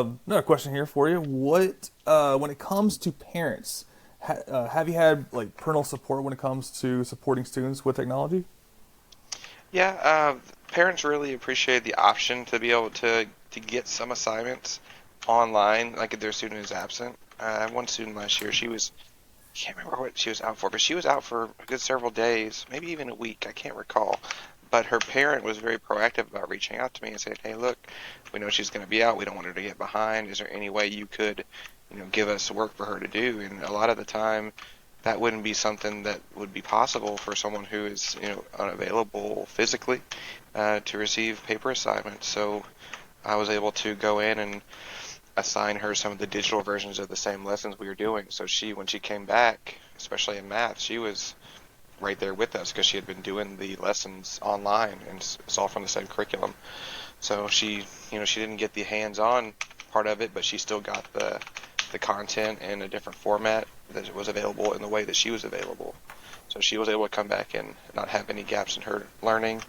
Another question here for you. When it comes to parents, have you had like parental support when it comes to supporting students with technology? Yeah, parents really appreciate the option to be able to get some assignments online, like if their student is absent. I had one student last year. Can't remember what she was out for, but she was out for a good several days, maybe even a week. I can't recall. But her parent was very proactive about reaching out to me and saying, "Hey, look, we know she's going to be out. We don't want her to get behind. Is there any way you could, give us work for her to do?" And a lot of the time, that wouldn't be something that would be possible for someone who is, unavailable physically to receive paper assignments. So I was able to go in and assign her some of the digital versions of the same lessons we were doing. So when she came back, especially in math, she was right there with us because she had been doing the lessons online and it's all from the same curriculum. So she didn't get the hands-on part of it, but she still got the content in a different format that was available in the way that she was available. So she was able to come back and not have any gaps in her learning,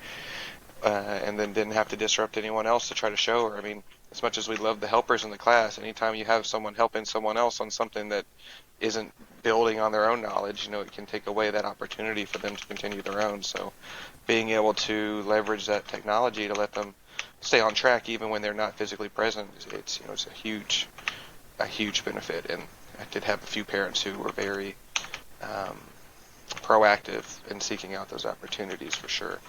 and then didn't have to disrupt anyone else to try to show her. I mean, as much as we love the helpers in the class, anytime you have someone helping someone else on something that isn't building on their own knowledge, it can take away that opportunity for them to continue their own. So being able to leverage that technology to let them stay on track even when they're not physically present, it's a huge benefit. And I did have a few parents who were very um, proactive in seeking out those opportunities for sure.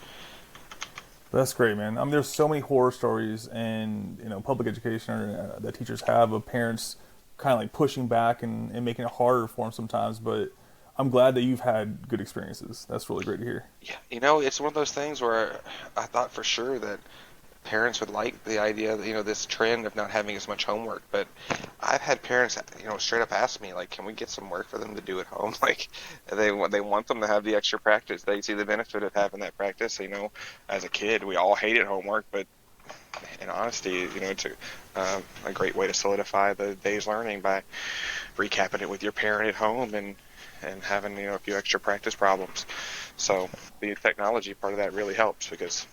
That's great, man. I mean, there's so many horror stories and public education that teachers have of parents kind of like pushing back and making it harder for them sometimes. But I'm glad that you've had good experiences. That's really great to hear. Yeah, it's one of those things where I thought for sure that parents would like the idea that, this trend of not having as much homework. But I've had parents, straight up ask me, like, can we get some work for them to do at home? Like, they want them to have the extra practice. They see the benefit of having that practice. As a kid, we all hated homework, but in honesty, it's a great way to solidify the day's learning by recapping it with your parent at home and having, a few extra practice problems. So the technology part of that really helps because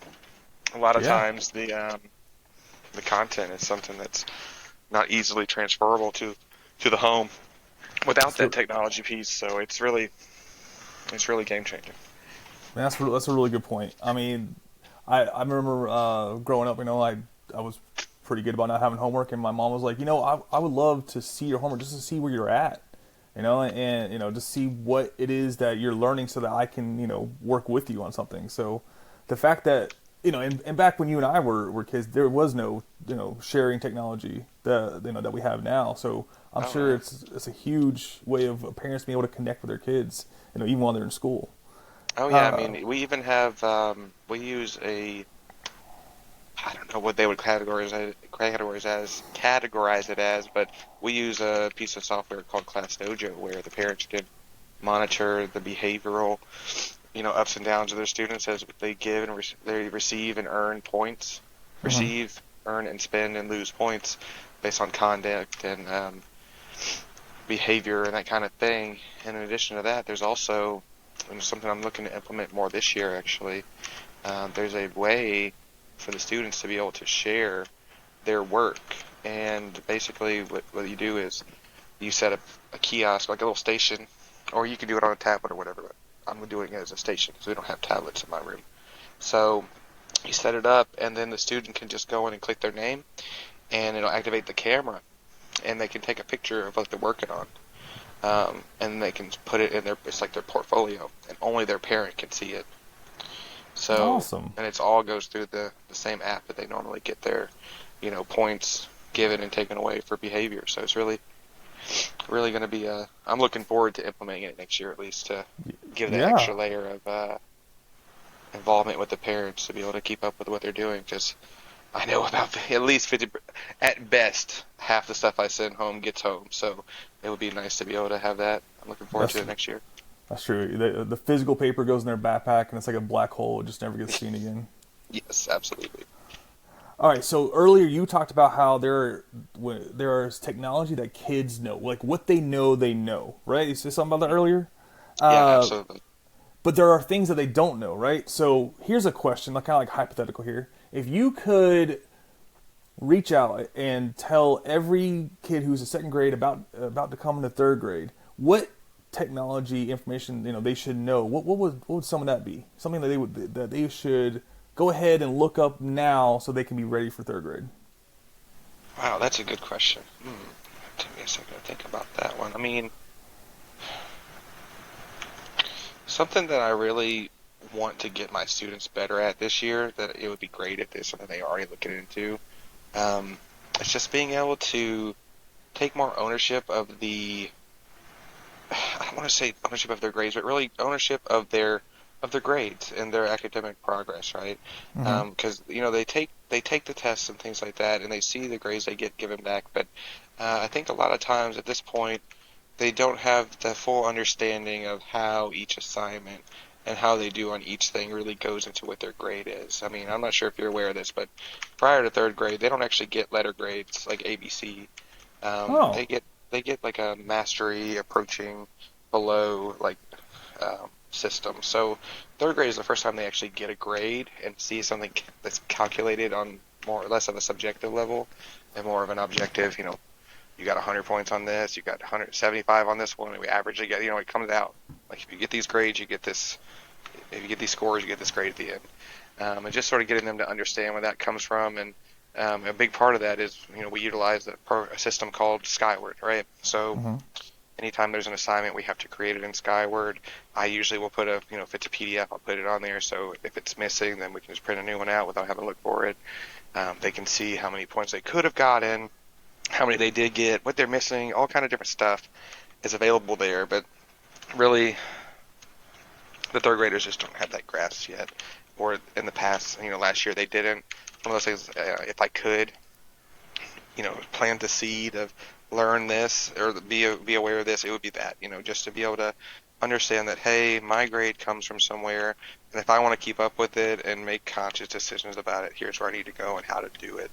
a lot of Yeah, times the content is something that's not easily transferable to the home without that's that re- technology piece. So it's really game changing. that's a really good point. I mean, I remember growing up. I was pretty good about not having homework, and my mom was like, I would love to see your homework just to see where you're at, and just see what it is that you're learning, so that I can work with you on something. So the fact that and back when you and I were kids, there was no sharing technology that we have now. So I'm Oh sure yeah. it's a huge way of parents being able to connect with their kids, even while they're in school. Oh yeah. I mean, we even have we use a I don't know what they would categorize it as, but we use a piece of software called Class Dojo where the parents can monitor the behavioral, ups and downs of their students as they give and they receive and earn points, Hmm. receive, earn, and spend and lose points based on conduct and behavior and that kind of thing. And in addition to that, there's also something I'm looking to implement more this year actually. There's a way for the students to be able to share their work. And basically, what you do is you set up a kiosk, like a little station, or you can do it on a tablet or whatever. But I'm doing it as a station because we don't have tablets in my room. So you set it up, and then the student can just go in and click their name, and it'll activate the camera, and they can take a picture of what they're working on. And they can put it in it's like their portfolio, and only their parent can see it. So, Awesome. and it's all goes through the same app that they normally get their, points given and taken away for behavior. So it's really going to be I'm looking forward to implementing it next year at least to give that Yeah. extra layer of involvement with the parents to be able to keep up with what they're doing because I know about at least 50, at best, half the stuff I send home gets home. So it would be nice to be able to have that. I'm looking forward to That's it next year. that's true. The physical paper goes in their backpack, and it's like a black hole. It just never gets seen again. Yes, absolutely. All right. So earlier you talked about how there is technology that kids know, like what they know, right? You said something about that earlier. Yeah, Uh, absolutely. but there are things that they don't know, right? So here's a question, like kind of like hypothetical here. If you could reach out and tell every kid who's in second grade about to come into third grade what technology information they should know, what would some of that be? Something that they should go ahead and look up now so they can be ready for third grade. Wow, that's a good question. Take me a second to think about that one. I mean, something that I really want to get my students better at this year, that it would be great if there's something they already looking into. It's just being able to take more ownership of I don't want to say ownership of their grades, but really ownership of their grades and their academic progress, right? Mm-hmm. Because they take the tests and things like that, and they see the grades they get given back. But I think a lot of times at this point, they don't have the full understanding of how each assignment and how they do on each thing really goes into what their grade is. I mean, I'm not sure if you're aware of this, but prior to third grade, they don't actually get letter grades like ABC. Oh. They get like a mastery approaching below like system. So third grade is the first time they actually get a grade and see something that's calculated on more or less of a subjective level and more of an objective. You got 100 points on this, you got 175 on this one, and we average it. It comes out like if you get these grades, you get this. If you get these scores, you get this grade at the end. And just sort of getting them to understand where that comes from. And a big part of that is, we utilize a system called Skyward, right? So Mm-hmm. anytime there's an assignment, we have to create it in Skyward. I usually will put if it's a PDF, I'll put it on there. So if it's missing, then we can just print a new one out without having to look for it. They can see how many points they could have gotten, how many they did get, what they're missing, all kind of different stuff is available there. But really, the third graders just don't have that grasp yet. Or in the past, last year they didn't. One of those things, if I could, plant the seed of learn this or be aware of this, it would be that, just to be able to understand that, hey, my grade comes from somewhere, and if I want to keep up with it and make conscious decisions about it, here's where I need to go and how to do it.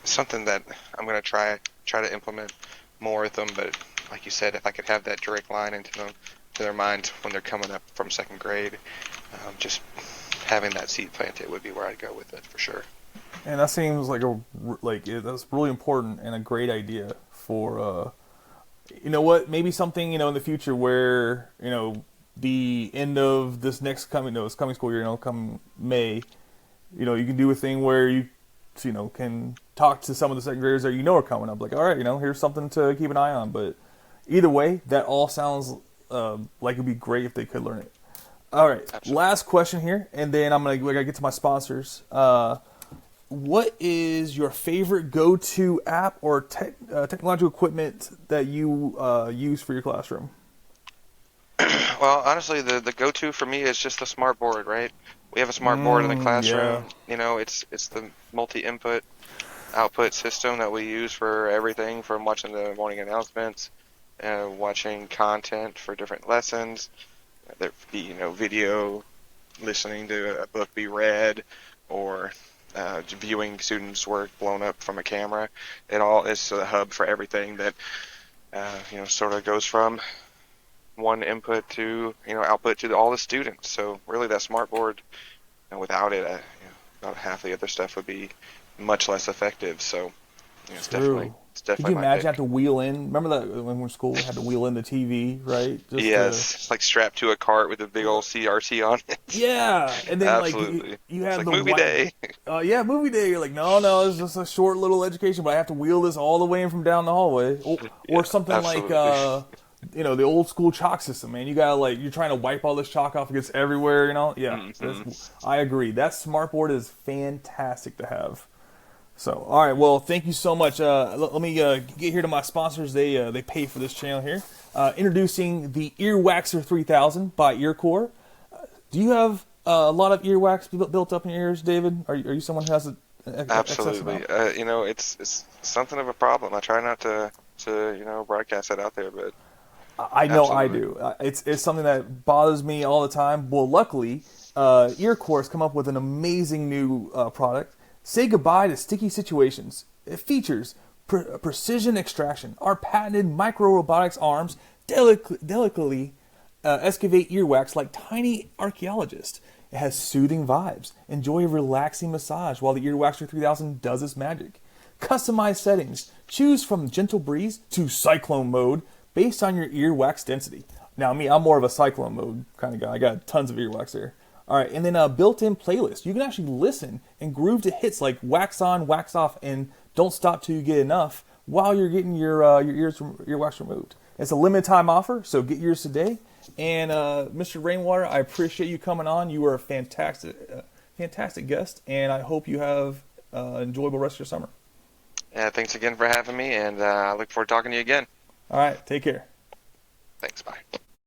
Something that I'm going to try to implement more with them, but like you said, if I could have that direct line into their minds when they're coming up from second grade, just having that seed planted would be where I'd go with it for sure. And that seems that's really important and a great idea for maybe something in the future where the end of this coming school year, come May, you can do a thing where you can talk to some of the second graders that are coming up, like, all right, here's something to keep an eye on. But either way, that all sounds like it'd be great if they could learn it. All right, Absolutely. last question here, and then I gotta get to my sponsors. What is your favorite go-to app or technological equipment that you use for your classroom? Well, honestly, the go-to for me is just the smart board, right? We have a smart board in the classroom. Yeah. It's the multi-input output system that we use for everything from watching the morning announcements, watching content for different lessons, there be video, listening to a book be read, or viewing students' work blown up from a camera. It all is a hub for everything that sort of goes from one input to output to all the students. So really, that smart board, without it, about half the other stuff would be much less effective. So it's True. Could definitely you my imagine pick. have to wheel in? Remember that when we were in school, we had to wheel in the TV, right? Yes, it's like strapped to a cart with a big old CRT on it. Yeah, and then Absolutely. you It's had like the movie day. Yeah, movie day. You're like, no, it's just a short little education, but I have to wheel this all the way in from down the hallway, or Yeah, something like absolutely. the old school chalk system, man. You gotta you're trying to wipe all this chalk off; it gets everywhere. Yeah. Mhm. I agree. That smartboard is fantastic to have. So, all right. Well, thank you so much. Let me get here to my sponsors. They pay for this channel here. Introducing the Earwaxer 3000 by Earcore. Do you have a lot of earwax built up in your ears, David? Are you someone who has an excess Absolutely. amount? It's something of a problem. I try not to broadcast that out there, but I know I absolutely. do. It's something that bothers me all the time. Well, luckily, Earcore has come up with an amazing new product. Say goodbye to sticky situations. It features precision extraction. Our patented micro-robotics arms delicately excavate earwax like tiny archaeologists. It has soothing vibes. Enjoy a relaxing massage while the Earwaxer 3000 does its magic. Customize settings. Choose from gentle breeze to cyclone mode based on your earwax density. Now, me, I'm more of a cyclone mode kind of guy. I got tons of earwax there. All right, and then a built-in playlist. You can actually listen and groove to hits like Wax On, Wax Off, and Don't Stop Till You Get Enough while you're getting your earwax removed. It's a limited time offer, so get yours today. And Mr. Rainwater, I appreciate you coming on. You were a fantastic guest, and I hope you have an enjoyable rest of your summer. Yeah, thanks again for having me, and I look forward to talking to you again. All right, take care. Thanks, bye.